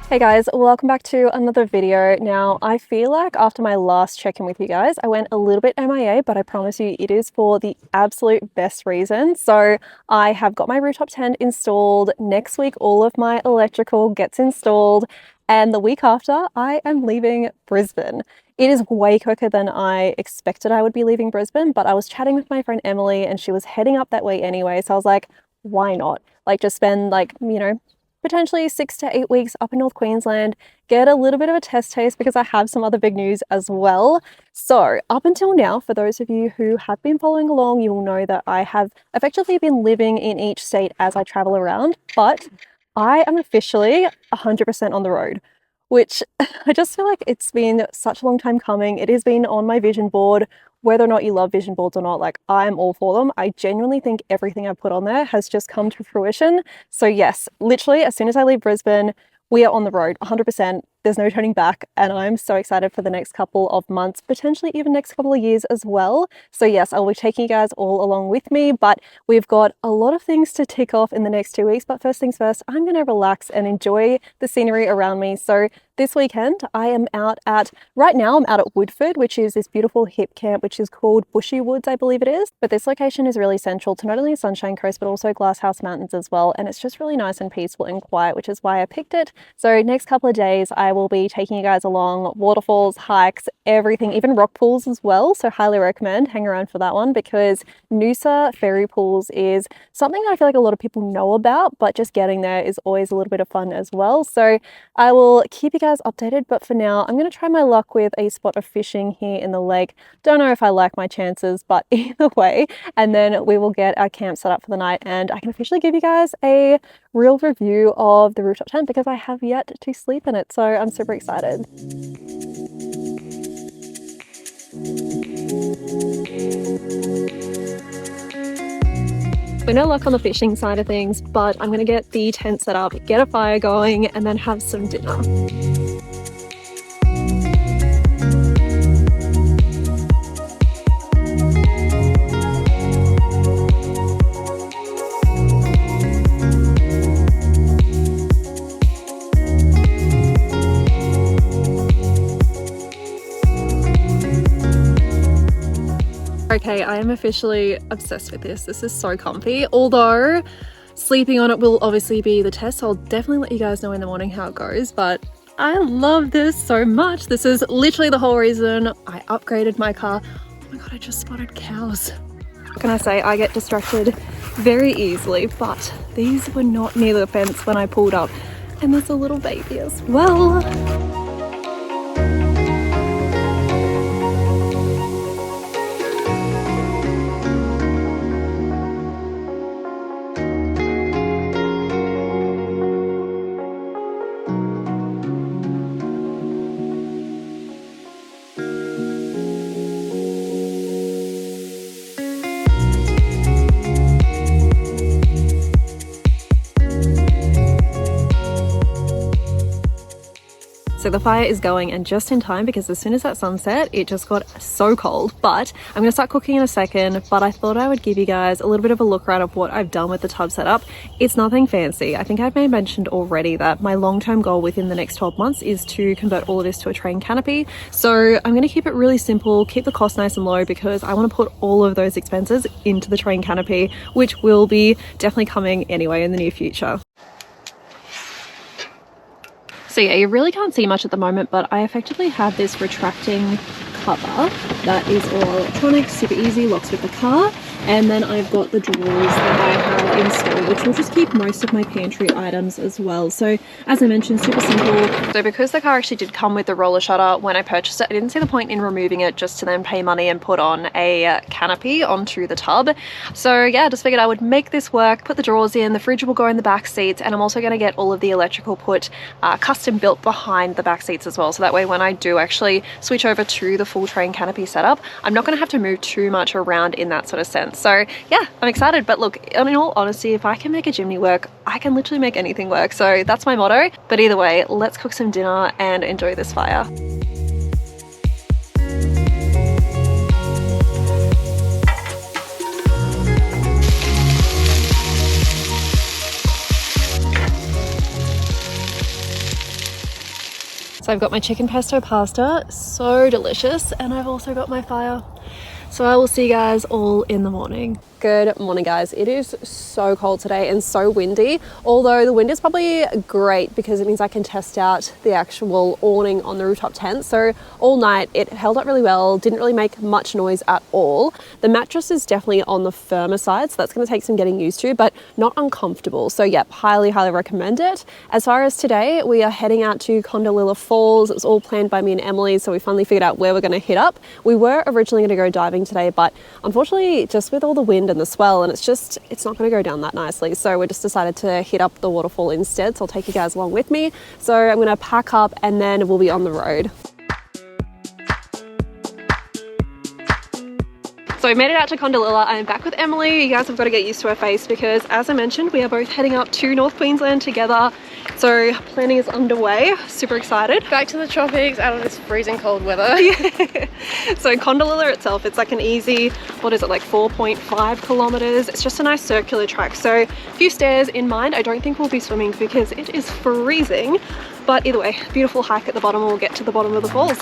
Hey guys, welcome back to another video. Now, I feel like after my last check-in with you guys, I went a little bit MIA, but I promise you it is for the absolute best reason. So I have got my rooftop tent installed. Next week, all of my electrical gets installed. And the week after, I am leaving Brisbane. It is way quicker than I expected I would be leaving Brisbane, but I was chatting with my friend Emily and she was heading up that way anyway. So I was like, why not? Like just spend potentially 6 to 8 weeks up in North Queensland, get a little bit of a test taste because I have some other big news as well. So up until now, for those of you who have been following along, you will know that I have effectively been living in each state as I travel around, but I am officially 100% on the road, which I just feel like it's been such a long time coming. It has been on my vision board. Whether or not you love vision boards or not, like I'm all for them. I genuinely think everything I've put on there has just come to fruition. So yes, literally as soon as I leave Brisbane, we are on the road 100%. There's no turning back and I'm so excited for the next couple of months, potentially even next couple of years as well. So yes, I'll be taking you guys all along with me, but we've got a lot of things to tick off in the next 2 weeks. But first things first, I'm going to relax and enjoy the scenery around me. So this weekend right now I'm out at Woodford, which is this beautiful Hipcamp, which is called Bushy Woods, I believe it is. But this location is really central to not only Sunshine Coast, but also Glasshouse Mountains as well. And it's just really nice and peaceful and quiet, which is why I picked it. So next couple of days, I will be taking you guys along waterfalls, hikes, everything, even Rockpools as well. So highly recommend, hang around for that one because Noosa ferry pools is something that I feel like a lot of people know about, but just getting there is always a little bit of fun as well. So I will keep you guys updated, but for now I'm going to try my luck with a spot of fishing here in the lake. Don't know if I like my chances, but either way, and then we will get our camp set up for the night and I can officially give you guys a real review of the rooftop tent because I have yet to sleep in it, so I'm super excited. So no luck on the fishing side of things, but I'm going to get the tent set up, get a fire going, and then have some dinner. Okay, I am officially obsessed with this. This is so comfy, although sleeping on it will obviously be the test. So I'll definitely let you guys know in the morning how it goes, but I love this so much. This is literally the whole reason I upgraded my car. Oh my God, I just spotted cows. What can I say? I get distracted very easily, but these were not near the fence when I pulled up. And there's a little baby as well. So the fire is going and just in time because as soon as that sunset, it just got so cold. But I'm going to start cooking in a second, but I thought I would give you guys a little bit of a look around of what I've done with the tub setup. It's nothing fancy. I think I've mentioned already that my long-term goal within the next 12 months is to convert all of this to a train canopy. So I'm going to keep it really simple, keep the cost nice and low because I want to put all of those expenses into the train canopy, which will be definitely coming anyway in the near future. So yeah, you really can't see much at the moment, but I effectively have this retracting cover that is all electronic, super easy, locks with the car. And then I've got the drawers that I have installed, which will just keep most of my pantry items as well. So as I mentioned, super simple. So because the car actually did come with the roller shutter when I purchased it, I didn't see the point in removing it just to then pay money and put on a canopy onto the tub. So yeah, I just figured I would make this work, put the drawers in, the fridge will go in the back seats, and I'm also going to get all of the electrical put custom built behind the back seats as well. So that way when I do actually switch over to the full train canopy setup, I'm not going to have to move too much around in that sort of sense. So yeah, I'm excited. But look, in all honesty, if I can make a chimney work, I can literally make anything work. So that's my motto. But either way, let's cook some dinner and enjoy this fire. So I've got my chicken pesto pasta, so delicious, and I've also got my fire. So I will see you guys all in the morning. Good morning, guys. It is so cold today and so windy, although the wind is probably great because it means I can test out the actual awning on the rooftop tent. So all night it held up really well, didn't really make much noise at all. The mattress is definitely on the firmer side, so that's going to take some getting used to, but not uncomfortable. So yep, highly recommend it. As far as today, we are heading out to Condilla Falls. It was all planned by me and Emily, so we finally figured out where we're going to hit up. We were originally going to go diving today, but unfortunately just with all the wind and the swell, and it's not going to go down that nicely, so we just decided to hit up the waterfall instead. So I'll take you guys along with me. So I'm going to pack up and then we'll be on the road. So we made it out to Condilla. I'm back with Emily. You guys have got to get used to her face because, as I mentioned, we are both heading up to North Queensland together. So planning is underway. Super excited. Back to the tropics out of this freezing cold weather. Yeah. So Condilla itself, it's like an easy, what is it, like 4.5 kilometers. It's just a nice circular track. So a few stairs in mind. I don't think we'll be swimming because it is freezing. But either way, beautiful hike at the bottom. We'll get to the bottom of the falls.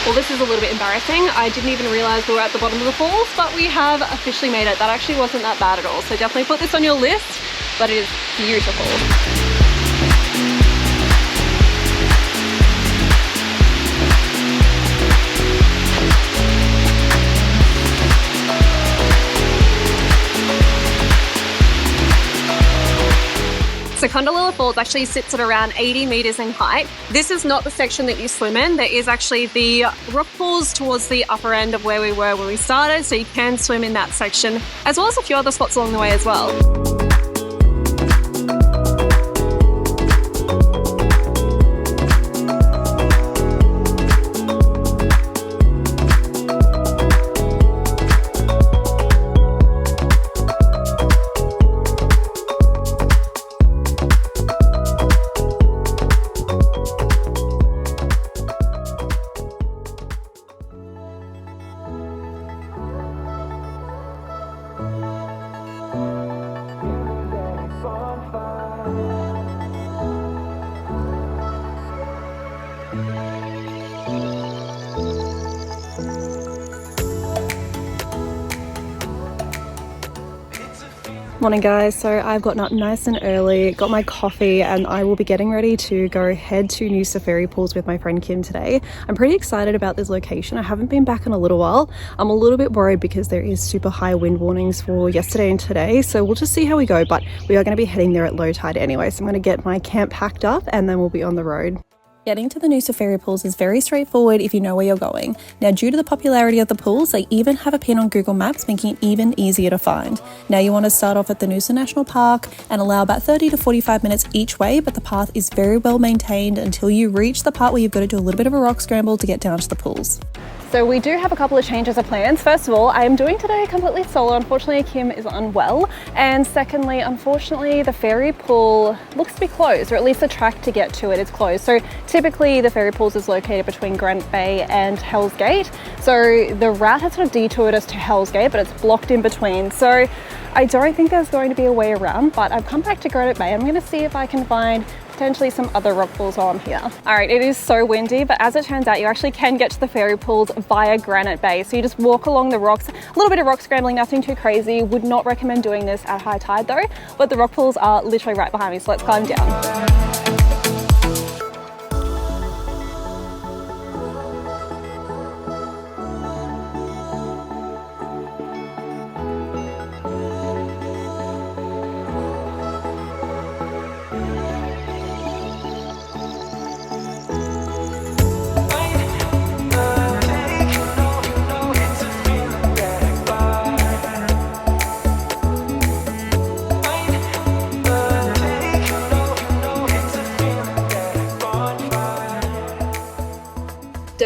Well, this is a little bit embarrassing. I didn't even realize we were at the bottom of the falls, but we have officially made it. That actually wasn't that bad at all. So definitely put this on your list, but it is beautiful. So Condilla Falls actually sits at around 80 meters in height. This is not the section that you swim in. There is actually the Rockpools towards the upper end of where we were when we started, so you can swim in that section, as well as a few other spots along the way as well. Morning guys, so I've gotten up nice and early, got my coffee, and I will be getting ready to go head to Noosa Ferry Pools with my friend Kim today. I'm pretty excited about this location. I haven't been back in a little while. I'm a little bit worried because there is super high wind warnings for yesterday and today, so we'll just see how we go, but we are going to be heading there at low tide anyway, so I'm going to get my camp packed up and then we'll be on the road. Getting to the Noosa Ferry Pools is very straightforward if you know where you're going. Now, due to the popularity of the pools, they even have a pin on Google Maps, making it even easier to find. Now, you want to start off at the Noosa National Park and allow about 30 to 45 minutes each way, but the path is very well maintained until you reach the part where you've got to do a little bit of a rock scramble to get down to the pools. So we do have a couple of changes of plans. First of all, I am doing today completely solo. Unfortunately, Kim is unwell. And secondly, unfortunately, the ferry pool looks to be closed, or at least the track to get to it is closed. So typically the ferry pools is located between Granite Bay and Hell's Gate. So the route has sort of detoured us to Hell's Gate, but it's blocked in between. So I don't think there's going to be a way around, but I've come back to Granite Bay. I'm going to see if I can find potentially some other rock pools while I'm here. All right, it is so windy, but as it turns out, you actually can get to the ferry pools via Granite Bay. So you just walk along the rocks, a little bit of rock scrambling, nothing too crazy. Would not recommend doing this at high tide though, but the rock pools are literally right behind me. So let's climb down.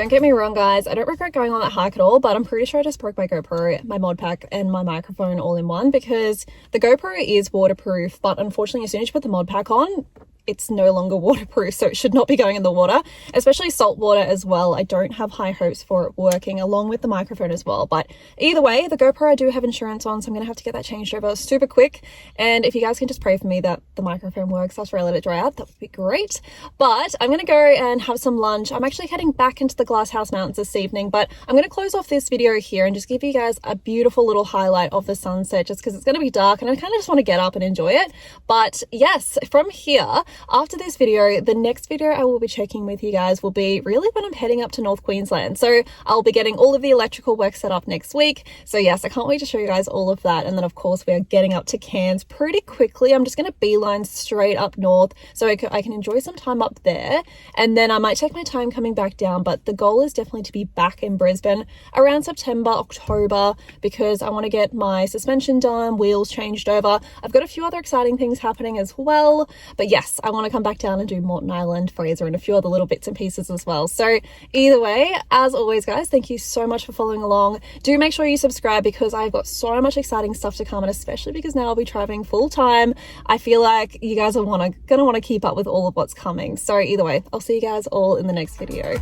don't get me wrong guys, I don't regret going on that hike at all, but I'm pretty sure I just broke my GoPro, my mod pack and my microphone all in one, because the GoPro is waterproof, but unfortunately as soon as you put the mod pack on, it's no longer waterproof, so it should not be going in the water, especially salt water as well. I don't have high hopes for it working, along with the microphone as well. But either way, the GoPro I do have insurance on, so I'm gonna have to get that changed over super quick. And if you guys can just pray for me that the microphone works after I let it dry out, that would be great. But I'm gonna go and have some lunch. I'm actually heading back into the Glasshouse Mountains this evening, but I'm gonna close off this video here and just give you guys a beautiful little highlight of the sunset, just because it's gonna be dark and I kind of just want to get up and enjoy it. But yes, from here, after this video, the next video I will be checking with you guys will be really when I'm heading up to North Queensland. So I'll be getting all of the electrical work set up next week. So yes, I can't wait to show you guys all of that. And then of course we are getting up to Cairns pretty quickly. I'm just going to beeline straight up north so I can enjoy some time up there. And then I might take my time coming back down, but the goal is definitely to be back in Brisbane around September, October, because I want to get my suspension done, wheels changed over. I've got a few other exciting things happening as well. But yes, I want to come back down and do Moreton Island, Fraser, and a few other little bits and pieces as well. So either way, as always guys, thank you so much for following along. Do make sure you subscribe, because I've got so much exciting stuff to come, and especially because now I'll be traveling full time, I feel like you guys are gonna want to keep up with all of what's coming. So either way, I'll see you guys all in the next video.